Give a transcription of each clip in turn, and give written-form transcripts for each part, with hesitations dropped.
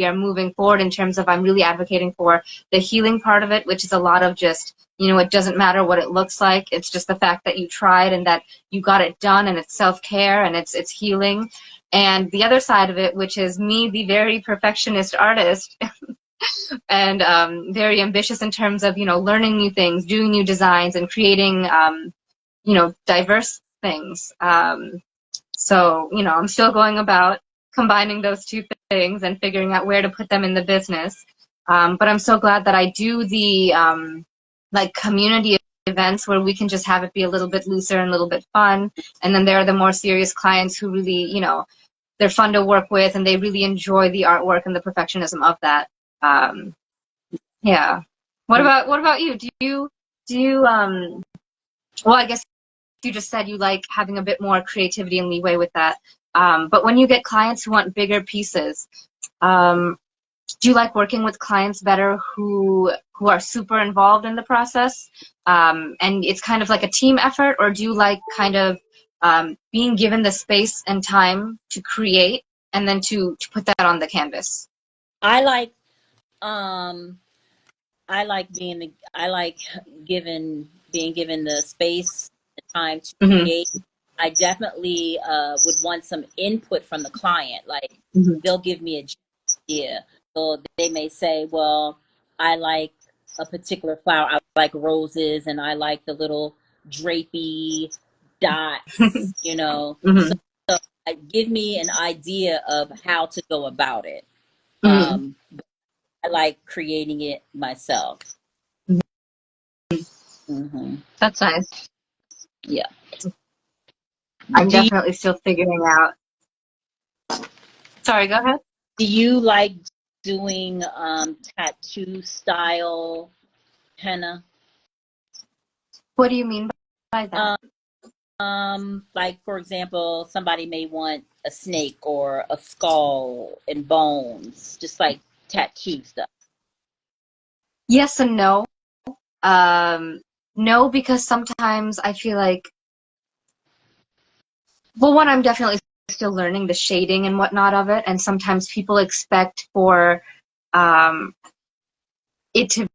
are moving forward in terms of I'm really advocating for the healing part of it, which is a lot of just, it doesn't matter what it looks like. It's just the fact that you tried and that you got it done, and it's self-care and it's healing. And the other side of it, which is me, the very perfectionist artist, and very ambitious in terms of, learning new things, doing new designs, and creating, diverse things. So, I'm still going about combining those two things and figuring out where to put them in the business. But I'm so glad that I do the community events where we can just have it be a little bit looser and a little bit fun. And then there are the more serious clients who really, they're fun to work with and they really enjoy the artwork and the perfectionism of that. Yeah. What about you? Well, I guess you just said you like having a bit more creativity and leeway with that. But when you get clients who want bigger pieces, do you like working with clients better who are super involved in the process, and it's kind of like a team effort, or do you like kind of being given the space and time to create and then to put that on the canvas? I like being given the space and time to create. I definitely would want some input from the client. Like they'll give me a idea. So they may say, well, I like a particular flower. I like roses and I like the little drapey dots, So give me an idea of how to go about it. I like creating it myself. That's nice. Yeah. I'm definitely still figuring out. Sorry, go ahead. Do you like doing tattoo style henna? What do you mean by that? Like, for example, somebody may want a snake or a skull and bones, just like tattoo stuff. Yes and no. No, because sometimes I feel like, well, one, I'm definitely still learning the shading and whatnot of it, and sometimes people expect for it to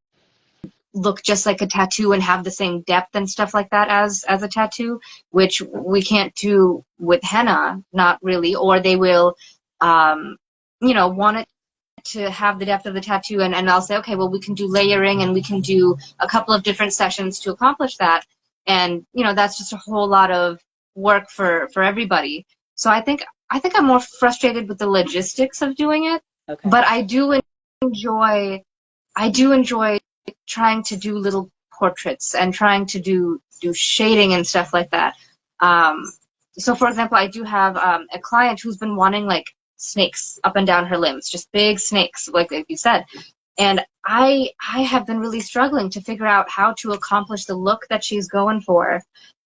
look just like a tattoo and have the same depth and stuff like that as a tattoo, which we can't do with henna, not really. Or they will, want it to have the depth of the tattoo, and I'll say, okay, well, we can do layering and we can do a couple of different sessions to accomplish that. And, that's just a whole lot of work for everybody. So I think I'm more frustrated with the logistics of doing it. Okay. But I do enjoy trying to do little portraits and trying to do shading and stuff like that. So for example, I do have a client who's been wanting like snakes up and down her limbs, just big snakes, like you said. And I have been really struggling to figure out how to accomplish the look that she's going for,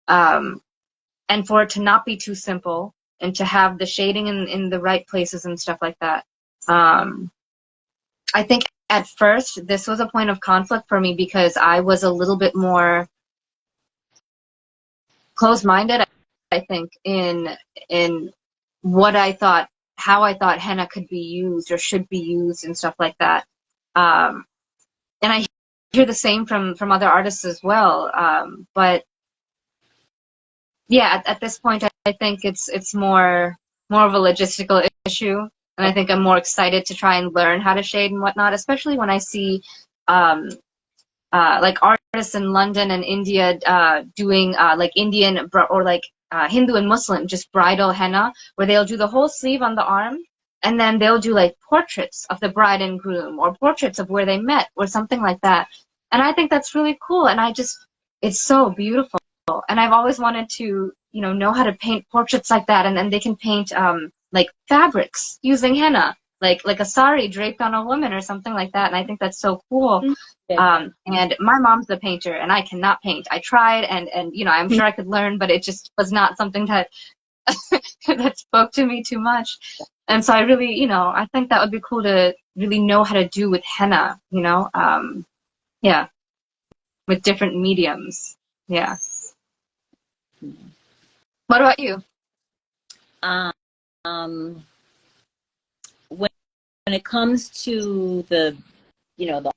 and for it to not be too simple and to have the shading in the right places and stuff like that. I think at first this was a point of conflict for me because I was a little bit more closed-minded, I think, in what I thought, how I thought henna could be used or should be used and stuff like that. And I hear the same from other artists as well. But yeah, at this point, I think it's more of a logistical issue. And I think I'm more excited to try and learn how to shade and whatnot, especially when I see like artists in London and India doing like Indian or like Hindu and Muslim just bridal henna, where they'll do the whole sleeve on the arm, and then they'll do like portraits of the bride and groom or portraits of where they met or something like that. And I think that's really cool, and it's so beautiful. And I've always wanted to, know how to paint portraits like that, and then they can paint like fabrics using henna, like a sari draped on a woman or something like that. And I think that's so cool. And my mom's a painter, and I cannot paint. I tried, and I'm sure I could learn, but it just was not something that that spoke to me too much. And so I really, I think that would be cool to really know how to do with henna, yeah, with different mediums. Yeah. What about you? it comes to the, the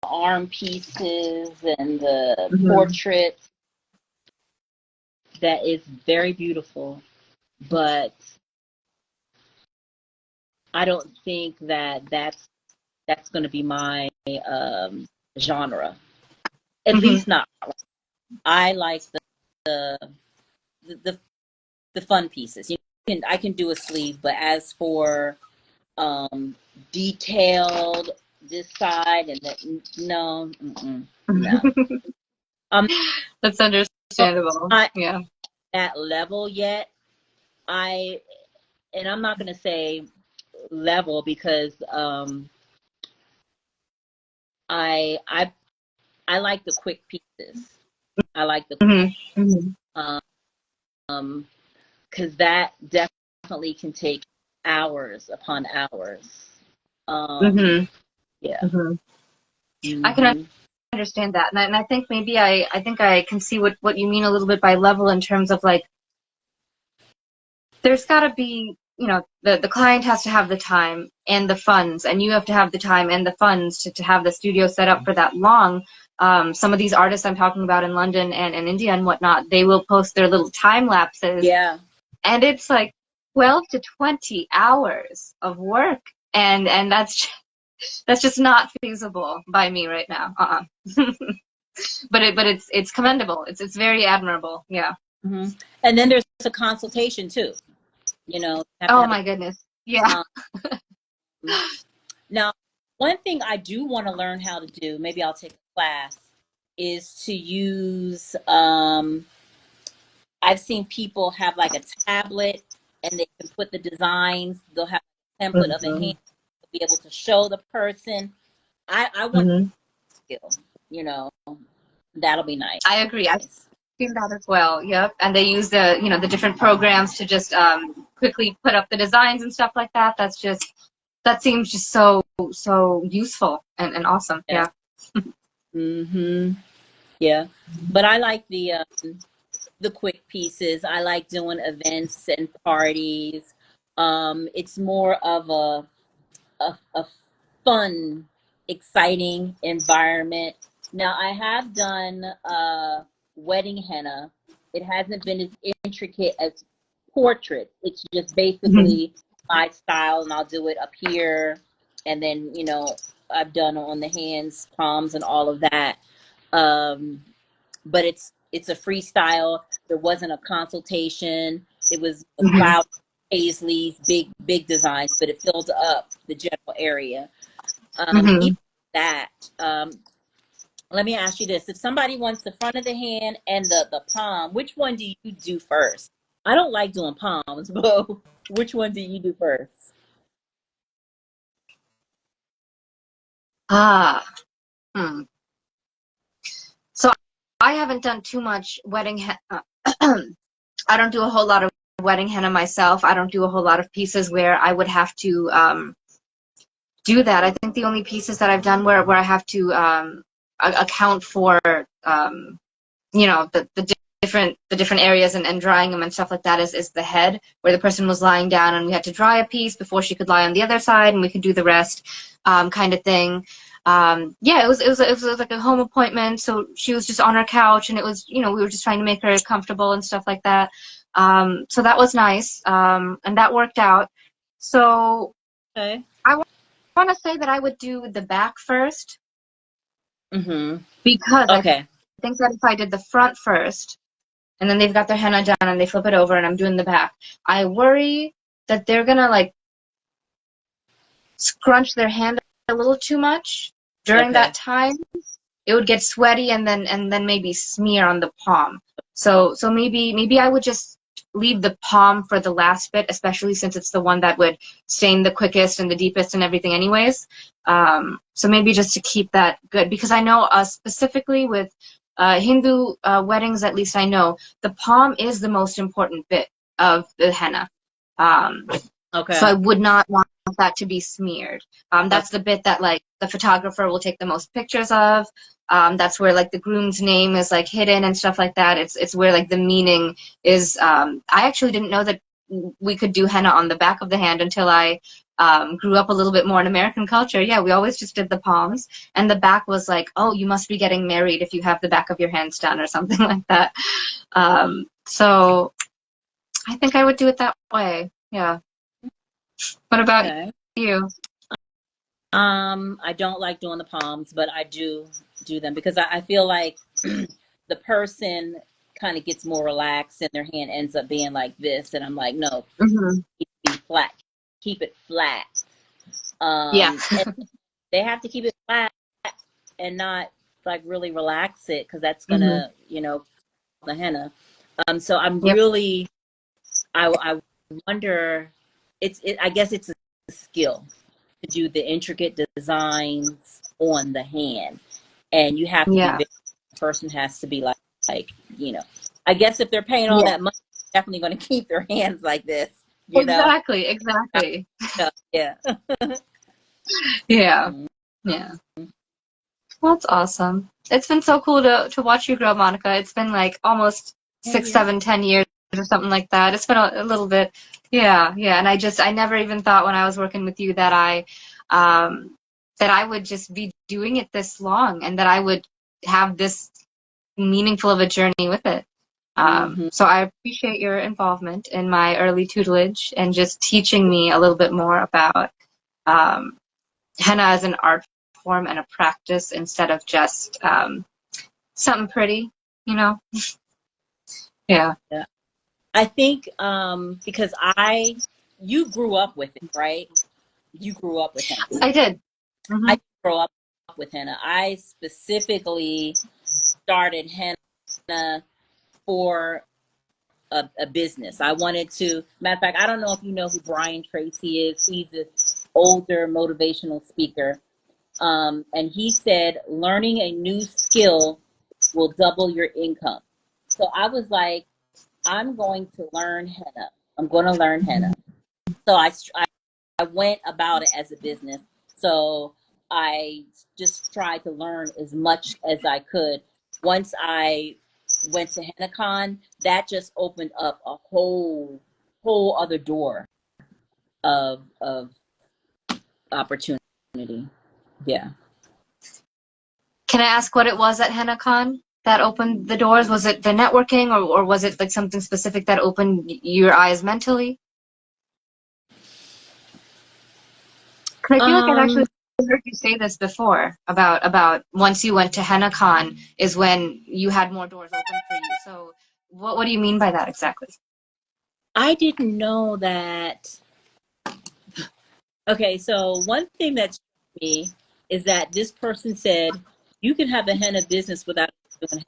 arm pieces and the portraits, that is very beautiful, but I don't think that that's going to be my genre. At least not. I like the fun pieces. I can do a sleeve, but as for detailed this side and that, no, no. That's understandable. Yeah. That level yet. I'm not going to say level because I like the quick pieces. I like the because that definitely can take hours upon hours. Yeah. I can understand that, and I think maybe I think I can see what you mean a little bit by level, in terms of like, there's got to be, the client has to have the time and the funds, and you have to have the time and the funds to have the studio set up for that long. Some of these artists I'm talking about in London and India and whatnot, they will post their little time lapses. Yeah. And it's like 12 to 20 hours of work, and that's just not feasible by me right now. But it's commendable. It's very admirable. Yeah. And then there's a consultation too. Oh my goodness. Yeah. Now, one thing I do want to learn how to do, maybe I'll take a class, is to use, I've seen people have like a tablet and they can put the designs, they'll have a template of a hand to be able to show the person. I want skill, that'll be nice. I agree. I've seen that as well. Yep. And they use the, the different programs to just quickly put up the designs and stuff like that. That seems just so useful and awesome. Yeah. Yeah. But I like the quick pieces. I like doing events and parties. It's more of a fun, exciting environment. Now, I have done wedding henna. It hasn't been as intricate as portrait. It's just basically my style, and I'll do it up here, and then I've done on the hands, palms, and all of that. But it's a freestyle. There wasn't a consultation. It was about Paisley's big designs, but it filled up the general area. Even that. Let me ask you this: if somebody wants the front of the hand and the palm, which one do you do first? I don't like doing palms, but which one do you do first? So I haven't done too much wedding henna. I don't do a whole lot of wedding henna myself. I don't do a whole lot of pieces where I would have to do that. I think the only pieces that I've done where I have to account for the different areas and drying them and stuff like that is the head, where the person was lying down and we had to dry a piece before she could lie on the other side and we could do the rest, kind of thing. It was like a home appointment, so she was just on her couch, and it was, we were just trying to make her comfortable and stuff like that. So that was nice, and that worked out. So I want to say that I would do the back first, because I think that if I did the front first, and then they've got their henna done and they flip it over and I'm doing the back, I worry that they're gonna like scrunch their hand a little too much during that time. It would get sweaty and then maybe smear on the palm. So maybe I would just leave the palm for the last bit, especially since it's the one that would stain the quickest and the deepest and everything anyways. So maybe just to keep that good, because I know specifically with Hindu weddings, at least I know, the palm is the most important bit of the henna. So I would not want that to be smeared. That's the bit that like the photographer will take the most pictures of. That's where like the groom's name is like hidden and stuff like that. It's where like the meaning is. I actually didn't know that we could do henna on the back of the hand until I grew up a little bit more in American culture. Yeah, we always just did the palms, and the back was like, oh, you must be getting married if you have the back of your hands done or something like that. So I think I would do it that way. Yeah. What about you? I don't like doing the palms, but I do them because I feel like the person kind of gets more relaxed and their hand ends up being like this, and I'm like, no, keep it flat, keep it flat. Yeah. And they have to keep it flat and not like really relax it because that's gonna, the henna. So I'm really, I wonder, I guess it's a skill to do the intricate designs on the hand, and you have to be the person has to be like I guess if they're paying all that money, they're definitely going to keep their hands like this, Exactly. Yeah. Yeah. Yeah. Well, that's awesome. It's been so cool to watch you grow, Monica. It's been like almost 6, 7, 10 years or something like that. It's been a little bit. Yeah. And I never even thought when I was working with you that I would just be doing it this long and that I would have this meaningful of a journey with it. So I appreciate your involvement in my early tutelage and just teaching me a little bit more about henna as an art form and a practice instead of just something pretty, Yeah. Yeah. I think because you grew up with it, right? You grew up with henna. I did. I grew up with henna. I specifically started henna for a business. I wanted to, matter of fact, I don't know if you know who Brian Tracy is. He's this older motivational speaker. And he said, learning a new skill will double your income. So I was like, I'm going to learn henna. I'm going to learn henna. So I went about it as a business. So I just tried to learn as much as I could. Once I went to HennaCon, that just opened up a whole other door of opportunity. Yeah. Can I ask what it was at HennaCon that opened the doors? Was it the networking, or was it like something specific that opened your eyes mentally? Because I feel like I've actually heard you say this before about once you went to HennaCon is when you had more doors open for you. So what do you mean by that exactly? I didn't know that. Okay, so one thing that struck me is that this person said you can have a henna business without doing henna.